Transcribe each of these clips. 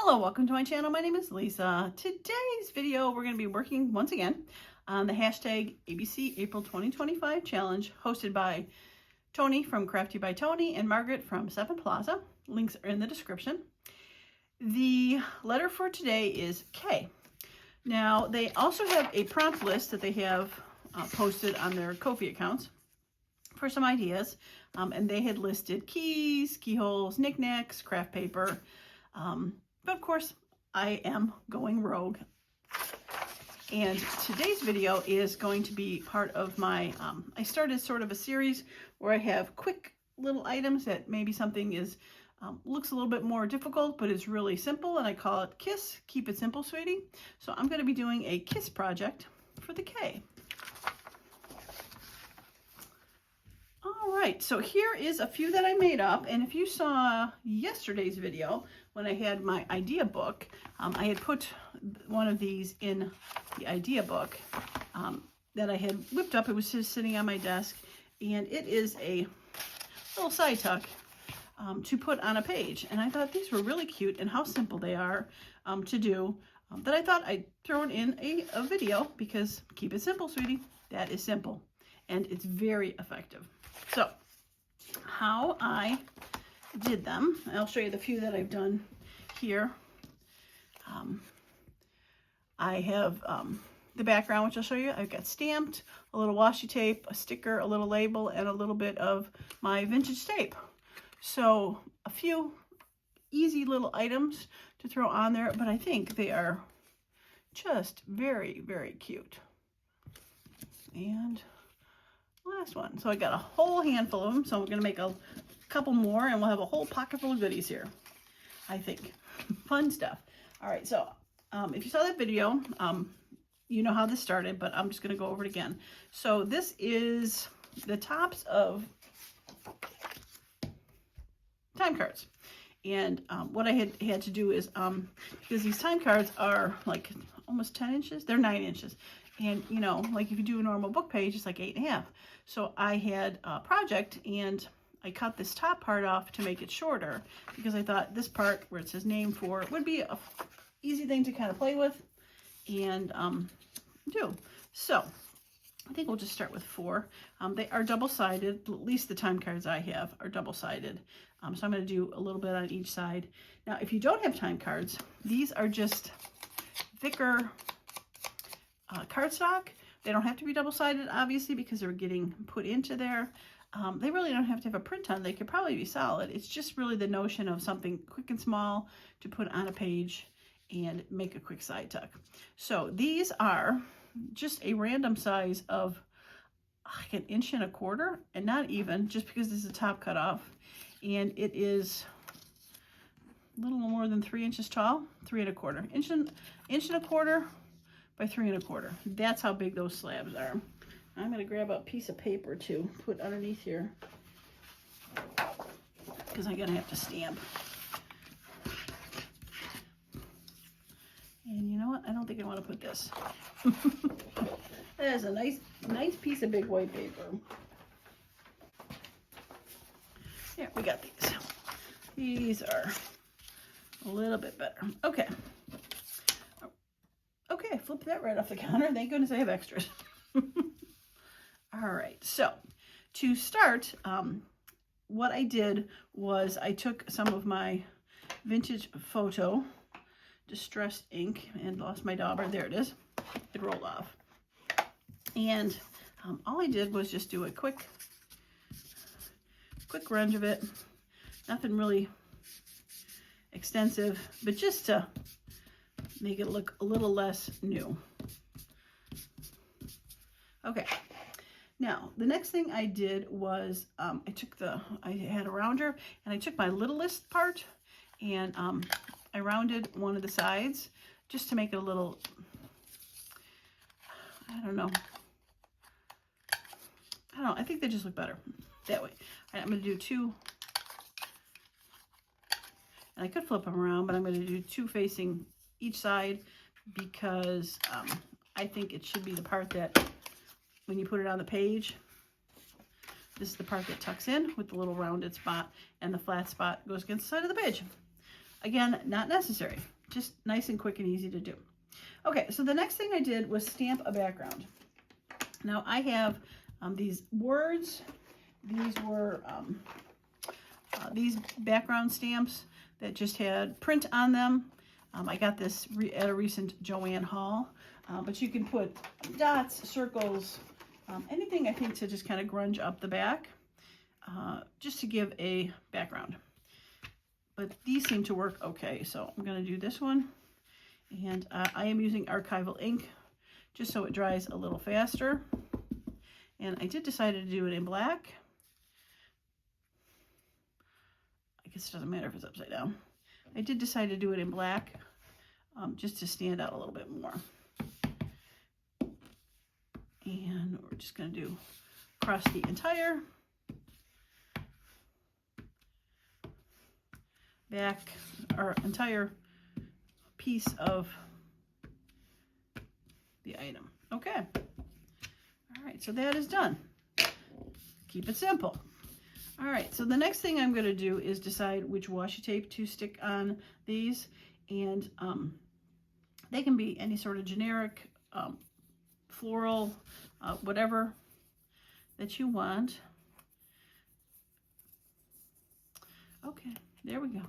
Hello, welcome to my channel. My name is Lisa. Today's video, we're going to be working once again on the hashtag ABC April 2025 challenge hosted by Tony from Crafty by Tony and Margaret from Seven Plaza. Links are in the description. The letter for today is K. Now, they also have a prompt list that they have posted on their Ko-fi accounts for some ideas. And they had listed keys, keyholes, knickknacks, craft paper. But of course, I am going rogue. And today's video is going to be part of my, I started sort of a series where I have quick little items that maybe something is, looks a little bit more difficult, but is really simple. And I call it K.I.S.S, Keep It Simple, Sweetie. So I'm going to be doing a K.I.S.S project for the K. All right, so here is a few that I made up. And if you saw yesterday's video, when I had my idea book, I had put one of these in the idea book that I had whipped up. It was just sitting on my desk, and it is a little side tuck to put on a page. And I thought these were really cute and how simple they are to do, that I thought I'd throw it in a video because keep it simple, sweetie. That is simple, and it's very effective. So how I did them, I'll show you the few that I've done here. I have the background, which I'll show you. I've got stamped, a little washi tape, a sticker, a little label, and a little bit of my vintage tape. So a few easy little items to throw on there, but I think they are just very, very cute. And last one. So I got a whole handful of them, so we're going to make a couple more and we'll have a whole pocket full of goodies here, I think. Fun stuff. All right, so if you saw that video, you know how this started, but I'm just going to go over it again. So this is the tops of time cards. And what I had to do is, because these time cards are like almost 10 inches, they're 9 inches. And, you know, like if you do a normal book page, it's like 8.5. So I had a project and I cut this top part off to make it shorter because I thought this part where it says name for would be a easy thing to kind of play with and do. So I think we'll just start with 4. They are double-sided. At least the time cards I have are double-sided. So I'm going to do a little bit on each side. Now, if you don't have time cards, these are just thicker cardstock. They don't have to be double-sided, obviously, because they're getting put into there. They really don't have to have a print on. They could probably be solid. It's just really the notion of something quick and small to put on a page and make a quick side tuck. So these are just a random size of like 1.25 inches, and not even, just because this is a top cut off. And it is a little more than 3 inches tall, 3.25 inches by 3.25. That's how big those slabs are. I'm going to grab a piece of paper to put underneath here because I'm going to have to stamp. And you know what? I don't think I want to put this. That is a nice piece of big white paper. Here, we got these. These are a little bit better. Okay. Okay, flip that right off the counter. Thank goodness I have extras. All right, so to start, what I did was I took some of my vintage photo distressed ink and lost my dauber. There it is. It rolled off. And all I did was just do a quick grunge of it. Nothing really extensive, but just to make it look a little less new. Okay. Now, the next thing I did was I had a rounder and I took my littlest part and I rounded one of the sides just to make it a little, I don't know, I think they just look better that way. All right, I'm going to do 2, and I could flip them around, but I'm going to do 2 facing each side because I think it should be the part that when you put it on the page, this is the part that tucks in with the little rounded spot, and the flat spot goes against the side of the page. Again, not necessary. just nice and quick and easy to do. Okay, so the next thing I did was stamp a background. Now I have these words. These were these background stamps that just had print on them. I got this at a recent Joann haul, but you can put dots, circles, anything I think to just kind of grunge up the back, just to give a background. But these seem to work okay, so I'm going to do this one. And I am using archival ink just so it dries a little faster. And I did decide to do it in black. I guess it doesn't matter if it's upside down. I did decide to do it in black just to stand out a little bit more. And we're just going to do across the entire back, or entire piece of the item. Okay. All right, so that is done. Keep it simple. All right, so the next thing I'm going to do is decide which washi tape to stick on these, and they can be any sort of generic, floral, whatever that you want. Okay, there we go.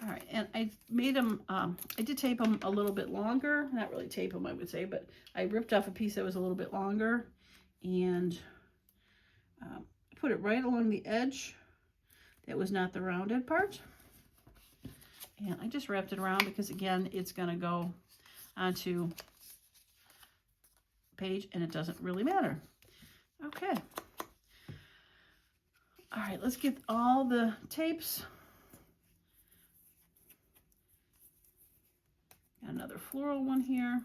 All right, and I made them, I did tape them a little bit longer. Not really tape them, I would say, but I ripped off a piece that was a little bit longer and put it right along the edge. That was not the rounded part. And I just wrapped it around because, again, it's going to go onto page and it doesn't really matter. Okay. All right, let's get all the tapes. Got another floral one here.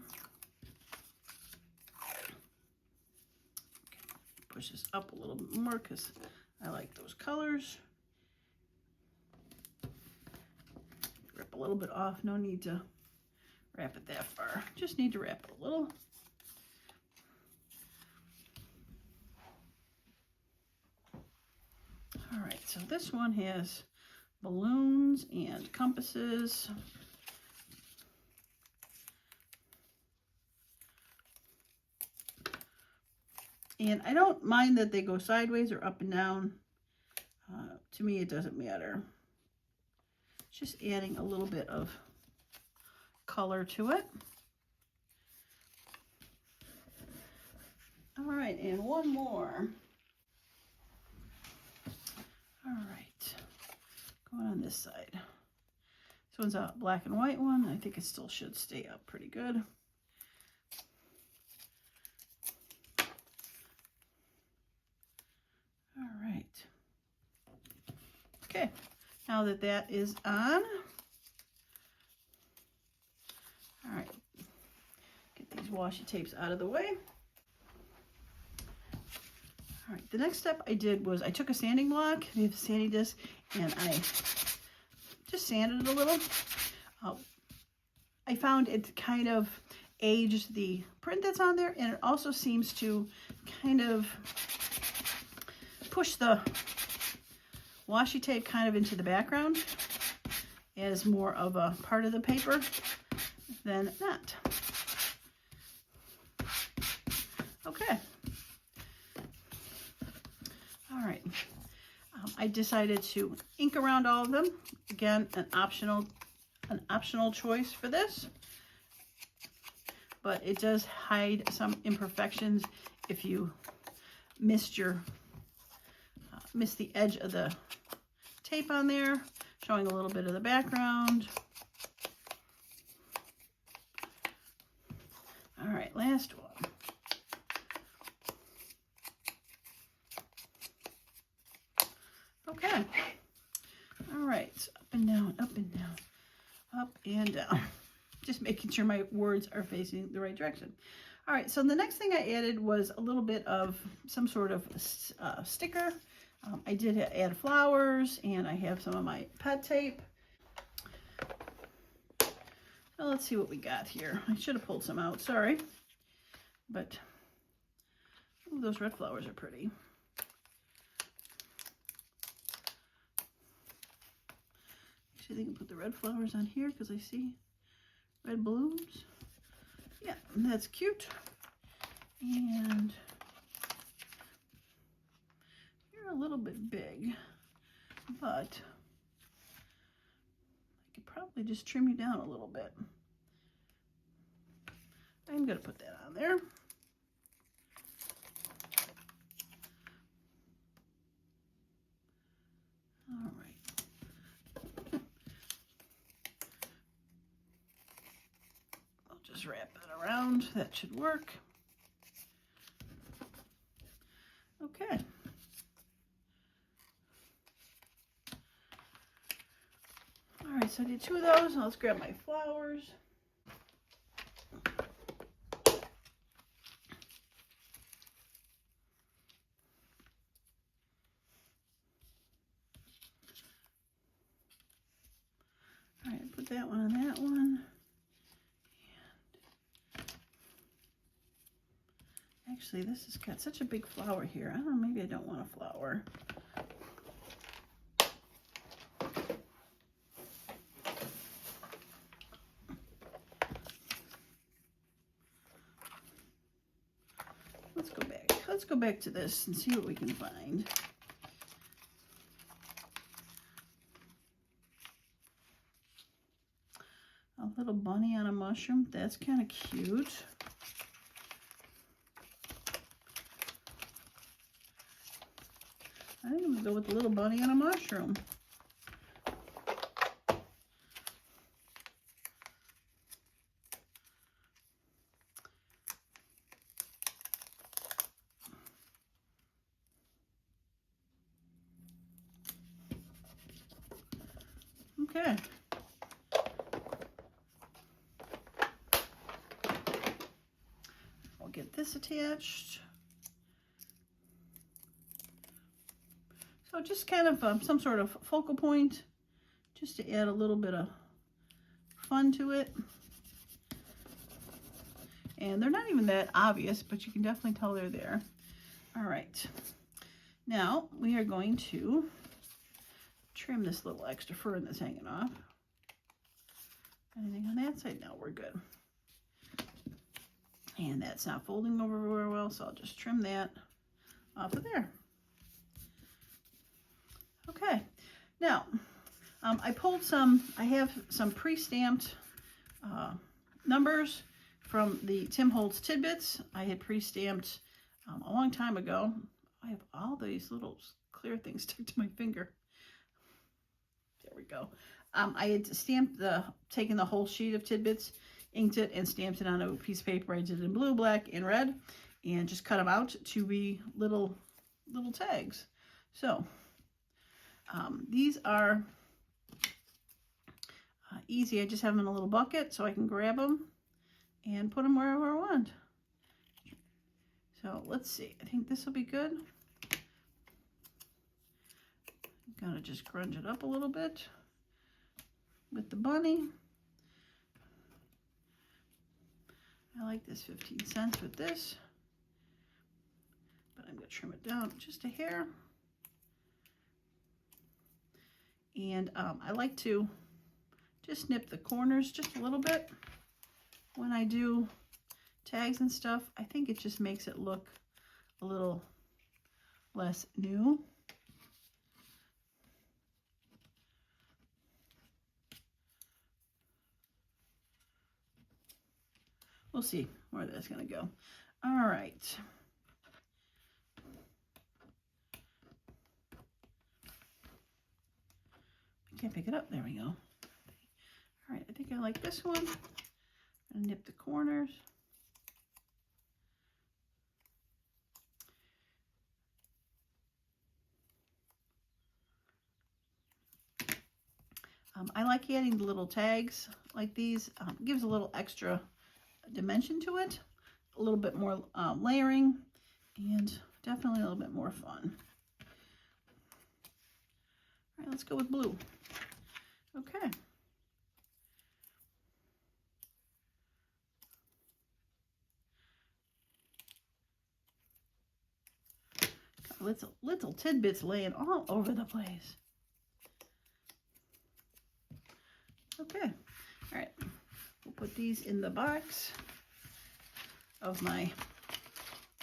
Push this up a little bit more because I like those colors. Rip a little bit off. No need to wrap it that far. Just need to wrap it a little. All right, so this one has balloons and compasses. And I don't mind that they go sideways or up and down. To me, it doesn't matter. Just adding a little bit of color to it. All right, and one more. All right, going on this side. This one's a black and white one. I think it still should stay up pretty good. All right. Okay, now that that is on, all right, get these washi tapes out of the way. All right, the next step I did was I took a sanding block, I have a sanding disc, and I just sanded it a little. I found it kind of aged the print that's on there, and it also seems to kind of push the washi tape kind of into the background as more of a part of the paper than not. Okay. All right. I decided to ink around all of them. Again, an optional choice for this, but it does hide some imperfections if you missed the edge of the tape on there, showing a little bit of the background. All right, last one. Okay. All right, so up and down, up and down, up and down. Just making sure my words are facing the right direction. All right, so the next thing I added was a little bit of some sort of sticker. I did add flowers, and I have some of my pet tape. Well, let's see what we got here. I should have pulled some out, sorry. But ooh, those red flowers are pretty. Actually, I think I put the red flowers on here because I see red balloons. Yeah, that's cute. And you're a little bit big, but I could probably just trim you down a little bit. I'm going to put that on there. All right. I'll just wrap that around. That should work. Okay. All right, so I did 2 of those. Now let's grab my flowers. All right, put that one on that one. And actually, this has got such a big flower here. I don't know, maybe I don't want a flower. Let's go back to this and see what we can find. A little bunny on a mushroom. That's kind of cute. I think I'm going to go with the little bunny on a mushroom. Okay. I'll get this attached. So just kind of some sort of focal point, just to add a little bit of fun to it. And they're not even that obvious, but you can definitely tell they're there. All right. Now we are going to trim this little extra fur that's hanging off. Anything on that side? No, we're good. And that's not folding over very well, so I'll just trim that off of there. Okay, now I pulled I have some pre-stamped numbers from the Tim Holtz Tidbits. I had pre-stamped a long time ago. I have all these little clear things stuck to my finger. There we go. I had stamped taken the whole sheet of Tidbits, inked it, and stamped it on a piece of paper. I did it in blue, black, and red, and just cut them out to be little tags. So these are easy. I just have them in a little bucket so I can grab them and put them wherever I want. So let's see. I think this will be good. I'm gonna just grunge it up a little bit with the bunny. I like this 15 cents with this, but I'm going to trim it down just a hair. And I like to just snip the corners just a little bit when I do tags and stuff. I think it just makes it look a little less new. We'll see where that's going to go. All right. I can't pick it up. There we go. All right, I think I like this one. I'm going to nip the corners. I like adding the little tags like these. Gives a little extra dimension to it, a little bit more layering, and definitely a little bit more fun. All right, let's go with blue. Okay. Little tidbits laying all over the place. Okay, all right, we'll put these in the box of my,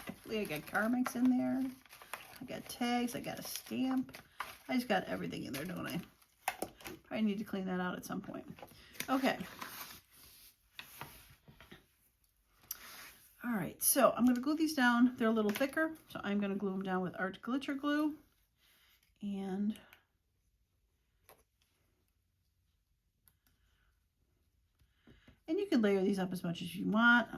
hopefully I got Carmex in there. I got tags, I got a stamp. I just got everything in there, don't I? Probably need to clean that out at some point. Okay. All right, so I'm going to glue these down. They're a little thicker, so I'm going to glue them down with Art Glitter Glue. And you can layer these up as much as you want.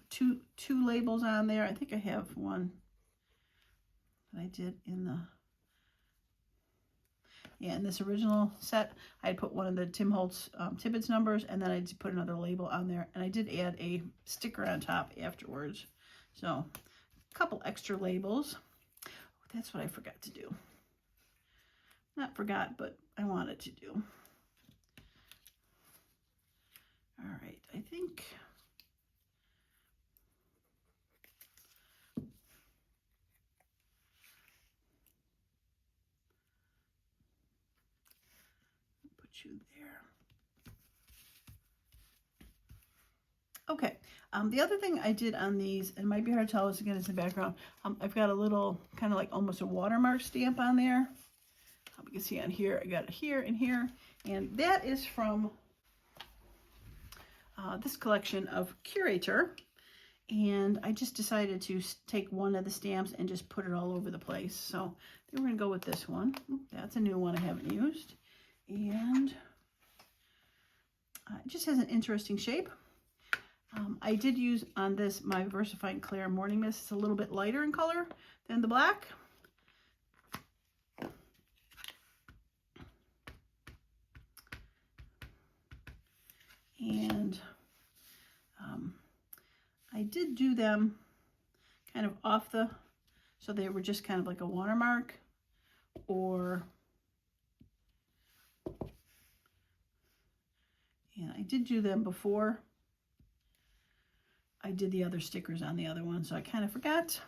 Two labels on there. I think I have one that I did in the, in this original set. I had put one of the Tim Holtz Tibbetts numbers, and then I did put another label on there, and I did add a sticker on top afterwards. So a couple extra labels. That's what I forgot to do. Not forgot, but I wanted to do. All right, I think put you there. Okay, the other thing I did on these, and it might be hard to tell this again, it's in the background, I've got a little kind of like almost a watermark stamp on there. You can see on here, I got it here and here, and that is from this collection of Curator, and I just decided to take one of the stamps and just put it all over the place. So we're going to go with this one. That's a new one I haven't used, and it just has an interesting shape. I did use on this my Versifying Clair Morning Mist. It's a little bit lighter in color than the black. And I did do them kind of off the, so they were just kind of like a watermark, or, and I did do them before I did the other stickers on the other one, so I kind of forgot,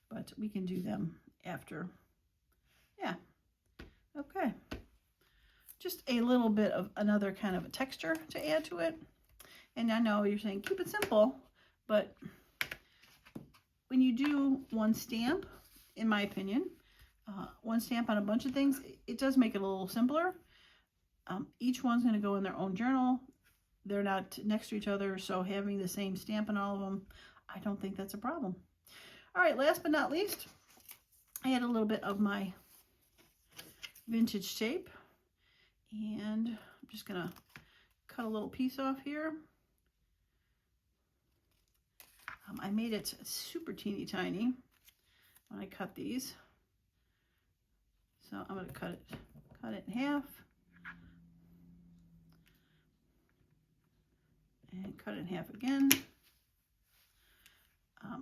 but we can do them after. Yeah, okay. Just a little bit of another kind of a texture to add to it. And I know you're saying keep it simple, but when you do one stamp, in my opinion, one stamp on a bunch of things, it does make it a little simpler. Each one's going to go in their own journal. They're not next to each other, so having the same stamp in all of them, I don't think that's a problem. All right, last but not least, I had a little bit of my vintage tape, and I'm just going to cut a little piece off here. I made it super teeny tiny when I cut these, so I'm going to cut it in half, and cut it in half again. I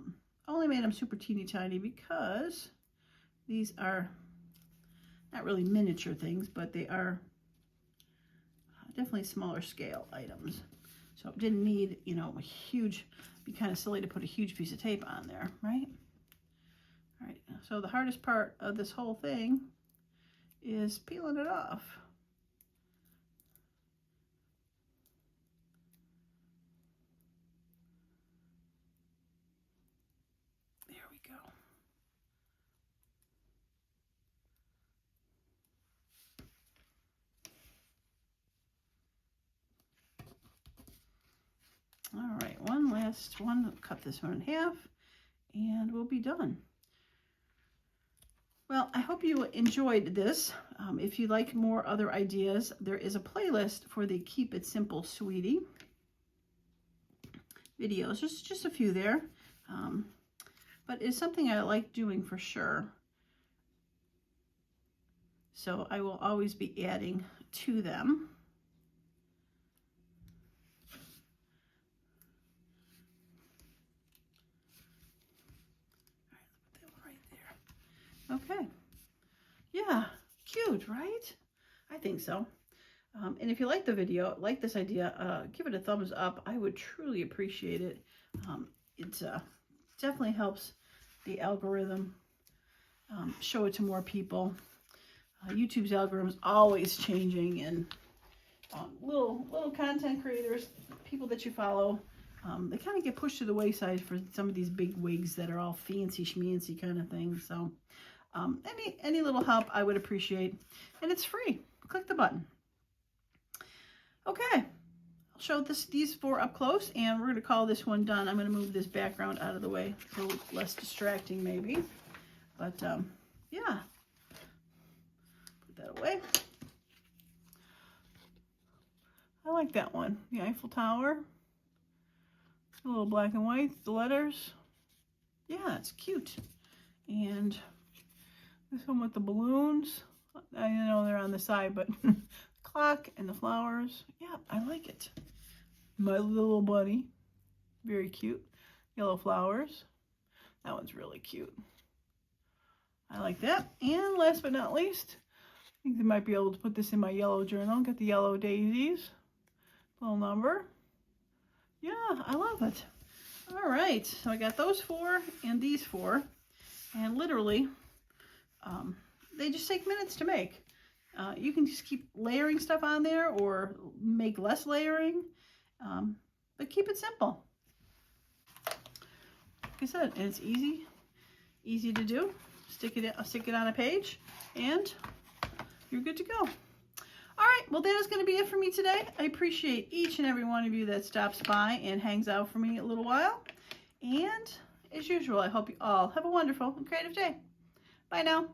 only made them super teeny tiny because these are not really miniature things, but they are definitely smaller scale items. So it didn't need, you know, a huge, be kind of silly to put a huge piece of tape on there, right? All right, so the hardest part of this whole thing is peeling it off. There we go. All right, one last one. Cut this one in half, and we'll be done. Well, I hope you enjoyed this. If you like more other ideas, there is a playlist for the Keep It Simple Sweetie videos. Just a few there. But it's something I like doing for sure. So I will always be adding to them. Okay, yeah, cute, right? I think so. And if you like the video, like this idea, give it a thumbs up. I would truly appreciate it. It definitely helps the algorithm show it to more people. YouTube's algorithm is always changing, and little content creators, people that you follow, they kind of get pushed to the wayside for some of these big wigs that are all fancy schmancy kind of things. So any little help I would appreciate, and it's free. Click the button. Okay, I'll show these 4 up close, and we're going to call this one done. I'm going to move this background out of the way so it's less distracting maybe. But yeah, put that away. I like that one, the Eiffel Tower. A little black and white, the letters. Yeah, it's cute. And this one with the balloons. I know they're on the side, but the clock and the flowers. Yeah, I like it. My little bunny. Very cute. Yellow flowers. That one's really cute. I like that. And last but not least, I think they might be able to put this in my yellow journal. Get the yellow daisies. Little number. Yeah, I love it. All right, so I got those 4 and these 4, and literally, they just take minutes to make. You can just keep layering stuff on there or make less layering, but keep it simple. Like I said, and it's easy to do. Stick it on a page, and you're good to go. All right, well, that is going to be it for me today. I appreciate each and every one of you that stops by and hangs out for me a little while. And as usual, I hope you all have a wonderful and creative day. Bye now.